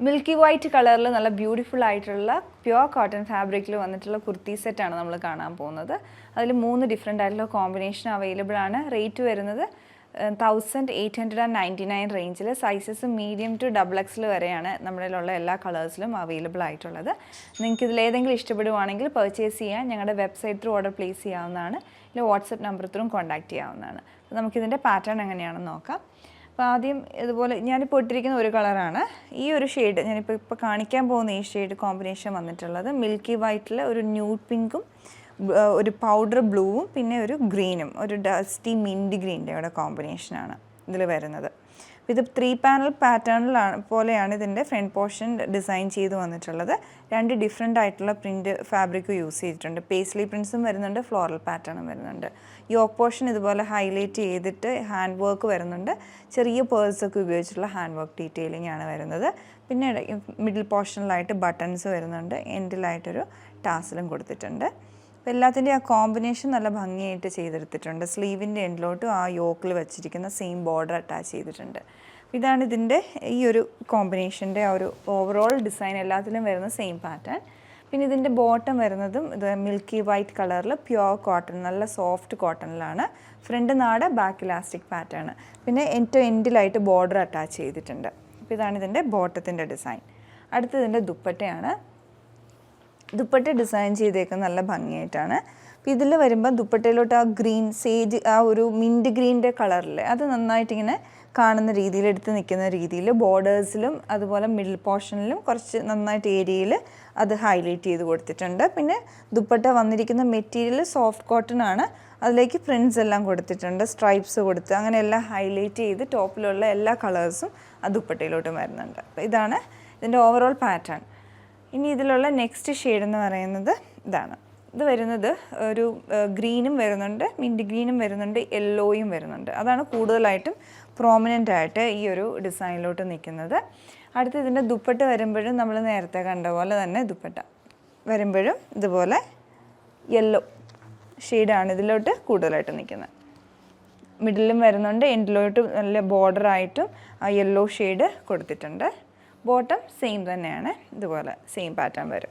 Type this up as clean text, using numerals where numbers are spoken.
Milky white കളറിൽ നല്ല beautiful ആയിട്ടുള്ള പ്യുവർ കോട്ടൺ ഫാബ്രിക്കിൽ വന്നിട്ടുള്ള കുർത്തി സെറ്റാണ് നമ്മൾ കാണാൻ പോകുന്നത്. അതിൽ 3 ഡിഫറെൻ്റ് ആയിട്ടുള്ള കോമ്പിനേഷൻ അവൈലബിൾ ആണ്. റേറ്റ് വരുന്നത് 1899 റേഞ്ചിൽ. സൈസസ് മീഡിയം ടു XXL വരെയാണ് നമ്മളിലുള്ള എല്ലാ കളേഴ്സിലും അവൈലബിൾ ആയിട്ടുള്ളത്. നിങ്ങൾക്ക് ഇതിലേതെങ്കിലും ഇഷ്ടപ്പെടുവാണെങ്കിൽ പർച്ചേസ് ചെയ്യാൻ ഞങ്ങളുടെ വെബ്സൈറ്റ് ത്രൂ ഓർഡർ പ്ലേസ് ചെയ്യാവുന്നതാണ്. ഇല്ല വാട്സപ്പ് നമ്പർ ത്രൂ കോൺടാക്ട് ചെയ്യാവുന്നതാണ്. അപ്പോൾ നമുക്കിതിൻ്റെ പാറ്റേൺ എങ്ങനെയാണെന്ന് നോക്കാം. അപ്പോൾ ആദ്യം ഇതുപോലെ ഞാനിപ്പോൾ ഇട്ടിരിക്കുന്ന ഒരു കളറാണ്. ഈ ഒരു ഷെയ്ഡ് ഞാനിപ്പോൾ കാണിക്കാൻ പോകുന്ന ഈ ഷെയ്ഡ് കോമ്പിനേഷൻ വന്നിട്ടുള്ളത് മിൽക്കി വൈറ്റിൽ ഒരു ന്യൂഡ് പിങ്കും ഒരു പൗഡർ ബ്ലൂവും പിന്നെ ഒരു ഗ്രീനും ഒരു ഡസ്റ്റി മിൻറ്റ് ഗ്രീൻ്റെ ഇവിടെ കോമ്പിനേഷനാണ് ഇതിൽ വരുന്നത്. ഇത് 3 പാനൽ പാറ്റേണിലാണ് പോലെയാണ് ഇതിൻ്റെ ഫ്രണ്ട് പോർഷൻ ഡിസൈൻ ചെയ്ത് വന്നിട്ടുള്ളത്. 2 ഡിഫറെൻ്റ് ആയിട്ടുള്ള പ്രിൻറ്റ് ഫാബ്രിക് യൂസ് ചെയ്തിട്ടുണ്ട്. പേസ്ലി പ്രിൻസും വരുന്നുണ്ട്, ഫ്ലോറൽ പാറ്റേണും വരുന്നുണ്ട്. യോക്ക് പോർഷൻ ഇതുപോലെ ഹൈലൈറ്റ് ചെയ്തിട്ട് ഹാൻഡ് വർക്ക് വരുന്നുണ്ട്. ചെറിയ പേഴ്സൊക്കെ ഉപയോഗിച്ചിട്ടുള്ള ഹാൻഡ് വർക്ക് ഡീറ്റെയിലിംഗ് ആണ് വരുന്നത്. പിന്നെ മിഡിൽ പോർഷനിലായിട്ട് ബട്ടൺസ് വരുന്നുണ്ട്. എൻഡിലായിട്ടൊരു ടാസലും കൊടുത്തിട്ടുണ്ട്. അപ്പോൾ എല്ലാത്തിൻ്റെയും ആ കോമ്പിനേഷൻ നല്ല ഭംഗിയായിട്ട് ചെയ്തെടുത്തിട്ടുണ്ട്. സ്ലീവിൻ്റെ എൻഡിലോട്ടും ആ യോക്കിൽ വെച്ചിരിക്കുന്ന സെയിം ബോർഡർ അറ്റാച്ച് ചെയ്തിട്ടുണ്ട്. ഇതാണ് ഇതിൻ്റെ ഈ ഒരു കോമ്പിനേഷൻ്റെ ആ ഒരു ഓവറോൾ ഡിസൈൻ. എല്ലാത്തിലും വരുന്ന സെയിം പാറ്റേൺ. പിന്നെ ഇതിൻ്റെ ബോട്ടം വരുന്നതും ഇത് മിൽക്കി വൈറ്റ് കളറിൽ പ്യുവർ കോട്ടൺ, നല്ല സോഫ്റ്റ് കോട്ടണിലാണ്. ഫ്രണ്ട് നാട്, ബാക്ക് ഇലാസ്റ്റിക് പാറ്റേൺ. പിന്നെ എൻഡിലായിട്ട് ബോർഡർ അറ്റാച്ച് ചെയ്തിട്ടുണ്ട്. അപ്പോൾ ഇതാണ് ഇതിൻ്റെ ബോട്ടത്തിൻ്റെ ഡിസൈൻ. അടുത്തതിൻ്റെ ദുപ്പട്ടയാണ്. ദുപ്പട്ട ഡിസൈൻ ചെയ്തേക്കുന്നത് നല്ല ഭംഗിയായിട്ടാണ്. അപ്പോൾ ഇതിൽ വരുമ്പോൾ ദുപ്പട്ടയിലോട്ട് ആ ഗ്രീൻ സേജ്, ആ ഒരു മിൻറ്റ് ഗ്രീൻ്റെ കളറില്ലേ, അത് നന്നായിട്ടിങ്ങനെ കാണുന്ന രീതിയിൽ, എടുത്ത് നിൽക്കുന്ന രീതിയിൽ ബോർഡേഴ്സിലും അതുപോലെ മിഡിൽ പോർഷനിലും കുറച്ച് നന്നായിട്ട് ഏരിയയിൽ അത് ഹൈലൈറ്റ് ചെയ്ത് കൊടുത്തിട്ടുണ്ട്. പിന്നെ ദുപ്പട്ട വന്നിരിക്കുന്ന മെറ്റീരിയൽ സോഫ്റ്റ് കോട്ടൺ ആണ്. അതിലേക്ക് പ്രിൻറ്റ്സ് എല്ലാം കൊടുത്തിട്ടുണ്ട്, സ്ട്രൈപ്സ് കൊടുത്ത് അങ്ങനെ എല്ലാം ഹൈലൈറ്റ് ചെയ്ത് ടോപ്പിലുള്ള എല്ലാ കളേഴ്സും ആ ദുപ്പട്ടയിലോട്ടും വരുന്നുണ്ട്. അപ്പോൾ ഇതാണ് ഇതിൻ്റെ ഓവറോൾ പാറ്റേൺ. ഇനി ഇതിലുള്ള നെക്സ്റ്റ് ഷെയ്ഡ് എന്ന് പറയുന്നത് ഇതാണ്. ഇത് വരുന്നത് ഒരു ഗ്രീനും വരുന്നുണ്ട്, മിൻറ്റ് ഗ്രീനും വരുന്നുണ്ട്, യെല്ലോയും വരുന്നുണ്ട്. അതാണ് കൂടുതലായിട്ടും പ്രോമിനൻ്റ് ആയിട്ട് ഈ ഒരു ഡിസൈനിലോട്ട് നിൽക്കുന്നത്. അടുത്ത് ഇതിൻ്റെ ദുപ്പട്ട വരുമ്പോഴും നമ്മൾ നേരത്തെ കണ്ട പോലെ തന്നെ ദുപ്പട്ട വരുമ്പോഴും ഇതുപോലെ യെല്ലോ ഷെയ്ഡാണ് ഇതിലോട്ട് കൂടുതലായിട്ട് നിൽക്കുന്നത്. മിഡിലും വരുന്നുണ്ട്, എൻഡിലോട്ടും നല്ല ബോർഡറായിട്ടും ആ യെല്ലോ ഷെയ്ഡ് കൊടുത്തിട്ടുണ്ട്. ബോട്ടം സെയിം തന്നെയാണ്, ഇതുപോലെ സെയിം പാറ്റേൺ വരും.